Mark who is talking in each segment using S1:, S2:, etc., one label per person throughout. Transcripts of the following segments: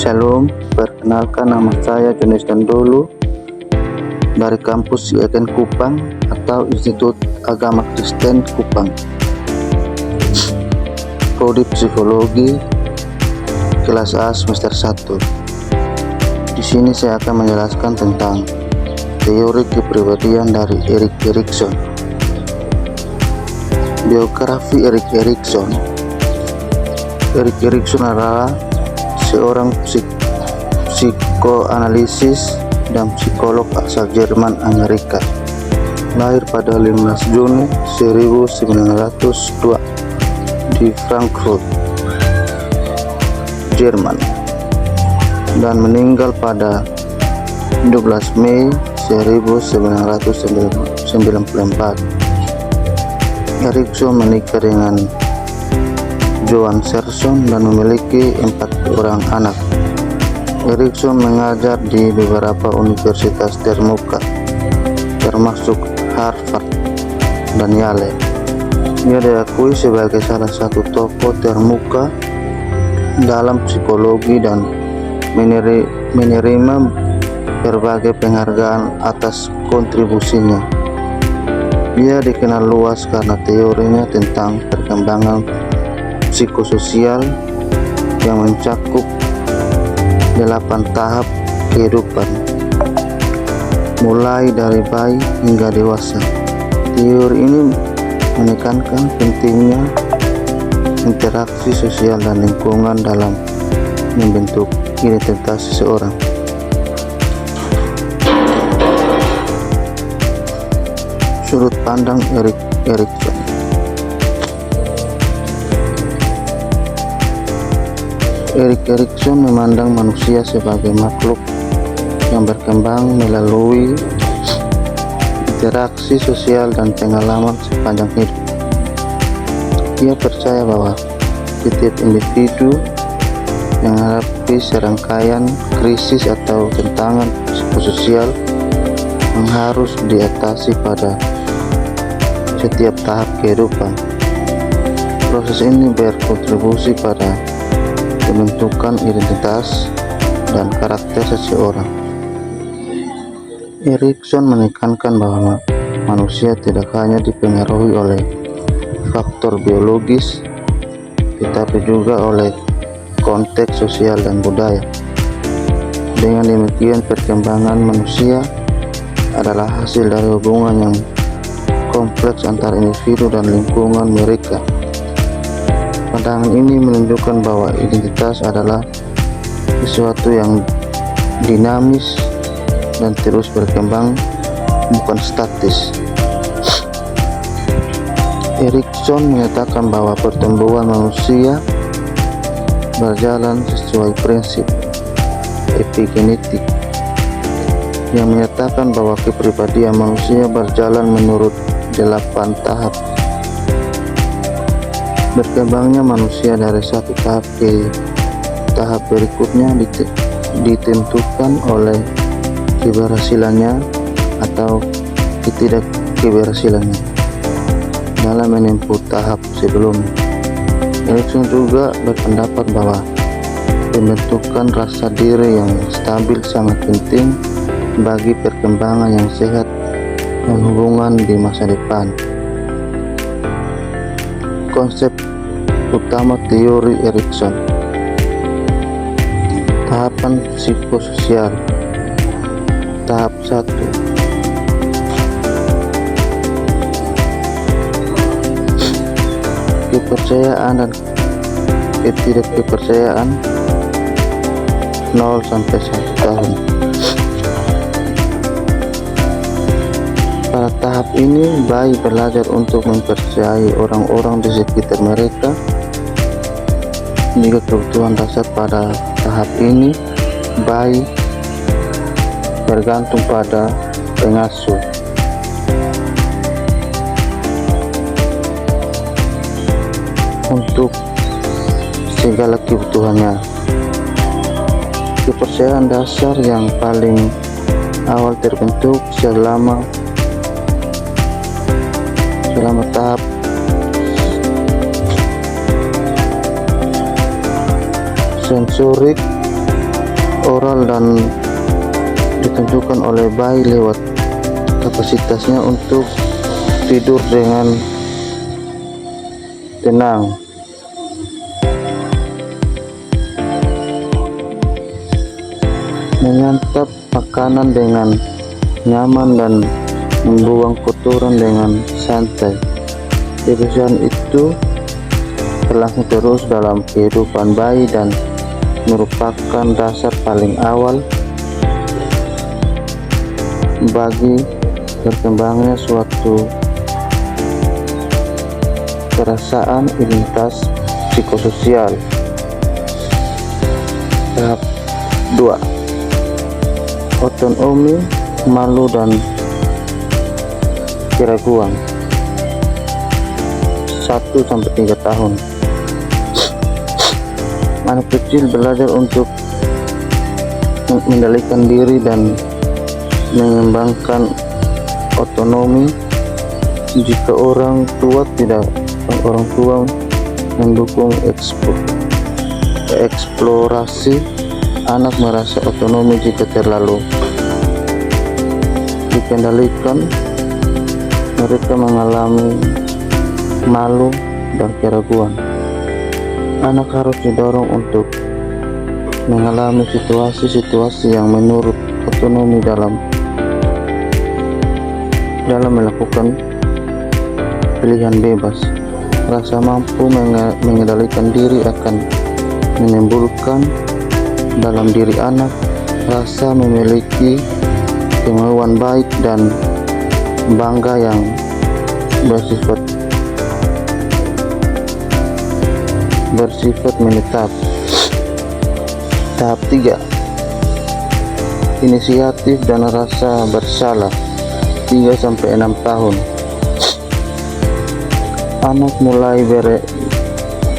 S1: Shalom, perkenalkan nama saya Jones Dandolo dari kampus IAIN Kupang atau Institut Agama Kristen Kupang. Prodi Psikologi kelas A semester 1. Di sini saya akan menjelaskan tentang teori kepribadian dari Erik Erikson. Biografi Erik Erikson. Erik Erikson adalah seorang psikoanalisis dan psikolog asal Jerman, Amerika. Lahir pada 15 Juni 1902 di Frankfurt, Jerman, dan meninggal pada 12 Mei 1994. Erikson menikah dengan Johan Serson dan memiliki 4 orang anak. Erikson mengajar di beberapa universitas terkemuka, termasuk Harvard dan Yale. Dia diakui sebagai salah satu tokoh terkemuka dalam psikologi dan menerima berbagai penghargaan atas kontribusinya. Dia dikenal luas karena teorinya tentang perkembangan psikososial yang mencakup 8 tahap kehidupan, mulai dari bayi hingga dewasa. Teori ini menekankan pentingnya interaksi sosial dan lingkungan dalam membentuk identitas seseorang. Sudut pandang Erik Erikson. Erik Erikson memandang manusia sebagai makhluk yang berkembang melalui interaksi sosial dan pengalaman sepanjang hidup. Ia percaya bahwa setiap individu menghadapi serangkaian krisis atau tantangan psikososial yang harus diatasi pada setiap tahap kehidupan. Proses ini berkontribusi pada pembentukan identitas dan karakter seseorang. Erikson menekankan bahwa manusia tidak hanya dipengaruhi oleh faktor biologis, tetapi juga oleh konteks sosial dan budaya. Dengan demikian, perkembangan manusia adalah hasil dari hubungan yang kompleks antara individu dan lingkungan mereka. Pandangan ini menunjukkan bahwa identitas adalah sesuatu yang dinamis dan terus berkembang, bukan statis. Erikson menyatakan bahwa pertumbuhan manusia berjalan sesuai prinsip epigenetik yang menyatakan bahwa kepribadian manusia berjalan menurut 8 tahap. Berkembangnya manusia dari satu tahap ke tahap berikutnya ditentukan oleh keberhasilannya atau ketidakberhasilannya dalam menempuh tahap sebelumnya. Erikson juga berpendapat bahwa pembentukan rasa diri yang stabil sangat penting bagi perkembangan yang sehat dan hubungan di masa depan. Konsep utama teori Erikson. Tahapan psikososial. Tahap 1. Kepercayaan dan ketidakpercayaan 0 sampai 1 tahun. Pada tahap ini, bayi belajar untuk mempercayai orang-orang di sekitar mereka. Jika kebutuhan dasar pada tahap ini, bayi bergantung pada pengasuh. Untuk segala kebutuhannya. Kepercayaan dasar yang paling awal terbentuk selama tahap sensorik oral dan ditentukan oleh bayi lewat kapasitasnya untuk tidur dengan tenang. Menyantap makanan dengan nyaman dan membuang kotoran dengan santai. Kebiasaan itu berlangsung terus dalam kehidupan bayi dan merupakan dasar paling awal bagi berkembangnya suatu perasaan identitas psikososial. Tahap 2. Otonomi, malu dan keraguan. 1-3 tahun. Anak kecil belajar untuk mengendalikan diri dan mengembangkan otonomi jika orang tua mendukung eksplorasi. Anak merasa otonomi jika terlalu dikendalikan. Mereka mengalami malu dan keraguan. Anak harus didorong untuk mengalami situasi-situasi yang menurut otonomi dalam melakukan pilihan bebas. Rasa mampu mengendalikan diri akan menimbulkan dalam diri anak rasa memiliki kemauan baik dan bangga yang bersifat menetap. Tahap 3. Inisiatif dan rasa bersalah. 3-6 tahun. Anak mulai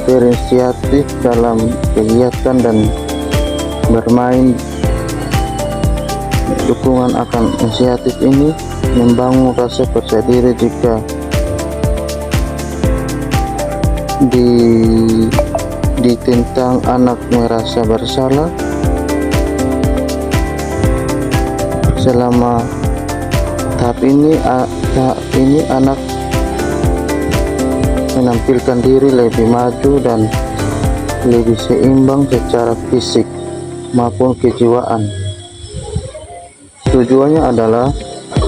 S1: berinisiatif dalam kegiatan dan bermain. Dukungan akan inisiatif ini membangun rasa percaya diri. Jika ditentang, anak merasa bersalah. Selama tahap ini anak menampilkan diri lebih maju dan lebih seimbang secara fisik maupun kejiwaan. Tujuannya adalah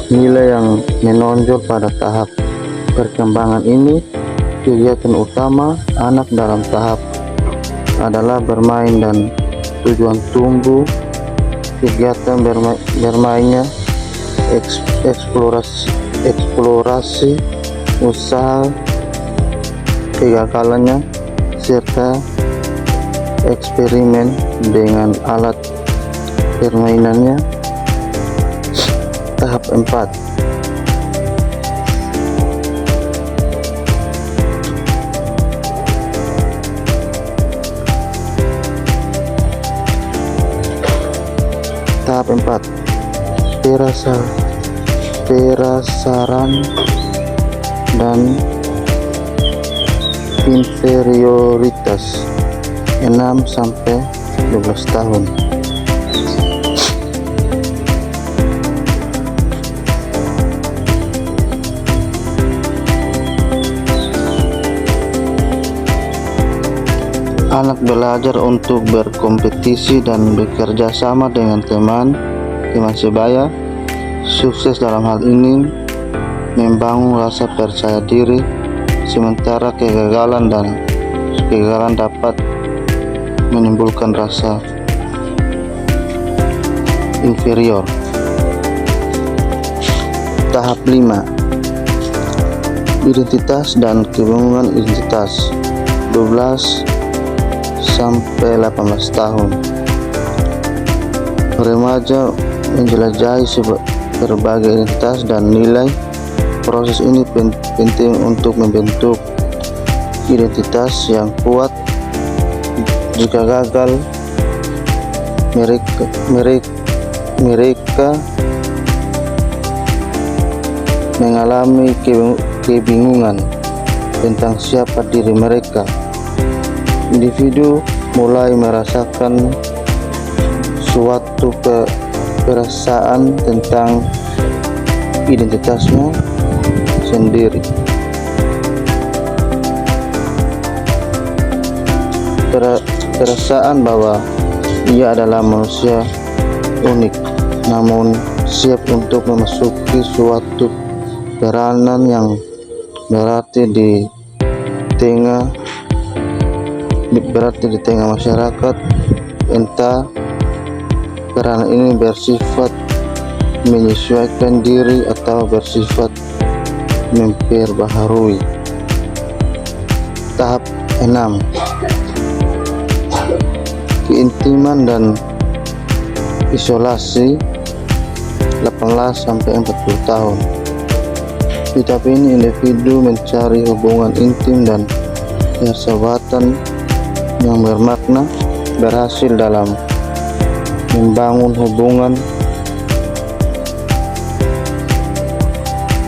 S1: nilai yang menonjol pada tahap perkembangan ini. Kegiatan utama anak dalam tahap adalah bermain dan tujuan tumbuh. Kegiatan bermainnya eksplorasi usaha, kegagalannya, serta eksperimen dengan alat permainannya. Tahap 4. Tahap 4. Perasaran dan inferioritas. 6-12 tahun. Anak belajar untuk berkompetisi dan bekerja sama dengan teman sebaya. Sukses dalam hal ini membangun rasa percaya diri, sementara kegagalan dapat menimbulkan rasa inferior. Tahap 5. Identitas dan kebingungan identitas. 12-18 tahun. Remaja menjelajahi berbagai identitas dan nilai. Proses ini penting untuk membentuk identitas yang kuat. Jika gagal, mereka mengalami kebingungan tentang siapa diri mereka. Individu mulai merasakan suatu perasaan tentang identitasnya sendiri. Perasaan bahwa ia adalah manusia unik, namun siap untuk memasuki suatu peranan yang berarti di tengah masyarakat. Entah peranan ini bersifat menyesuaikan diri atau bersifat memperbaharui. Tahap 6. Keintiman dan isolasi 18-40 tahun. Di tahap ini individu mencari hubungan intim dan persahabatan yang bermakna, berhasil dalam membangun hubungan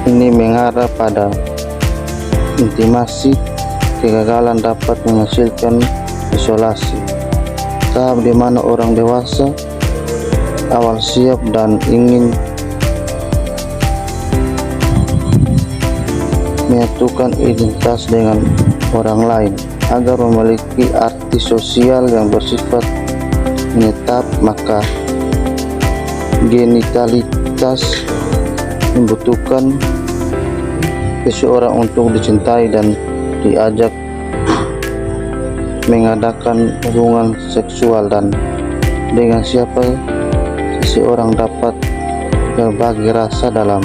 S1: ini mengarah pada intimasi. Kegagalan dapat menghasilkan isolasi, tahap di mana orang dewasa awal siap dan ingin menyatukan identitas dengan orang lain agar memiliki arti sosial yang bersifat menetap. Maka genitalitas membutuhkan seseorang untuk dicintai dan diajak mengadakan hubungan seksual, dan dengan siapa seseorang dapat berbagi rasa dalam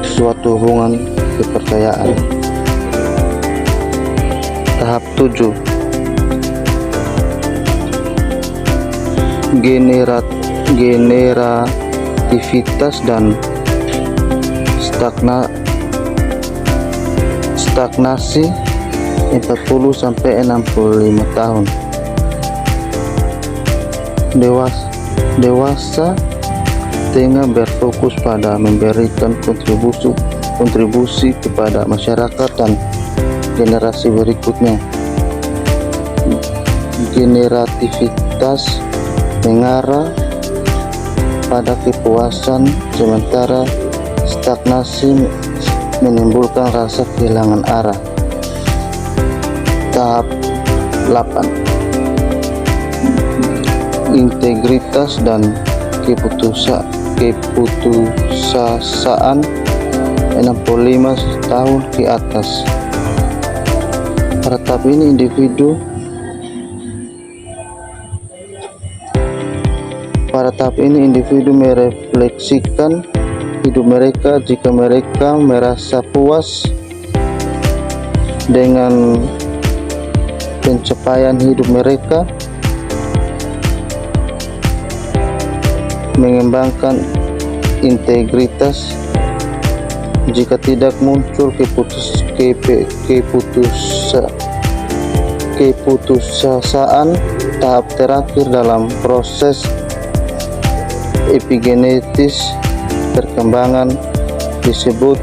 S1: suatu hubungan kepercayaan. Tahap 7. Generativitas dan stagnasi 40-65 tahun. Dewasa tengah berfokus pada memberikan kontribusi kepada masyarakat dan generasi berikutnya. Generativitas mengarah pada kepuasan, sementara stagnasi menimbulkan rasa kehilangan arah. Tahap 8. Integritas dan keputusasaan 65 tahun ke atas. Pada tahap ini individu merefleksikan hidup mereka. Jika mereka merasa puas dengan pencapaian hidup mereka, mengembangkan integritas. Jika tidak, muncul keputusasaan. Tahap terakhir dalam proses epigenetis perkembangan disebut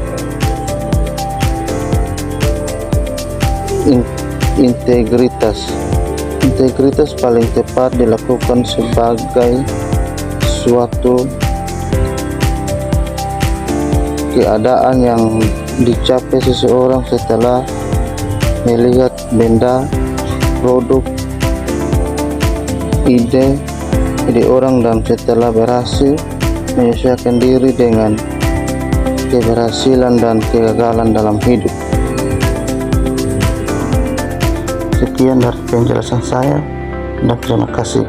S1: integritas. Integritas paling tepat dilakukan sebagai suatu keadaan yang dicapai seseorang setelah melihat benda, produk, ide orang, dan setelah berhasil menyesuaikan diri dengan keberhasilan dan kegagalan dalam hidup. Sekian dari penjelasan saya, dan terima kasih.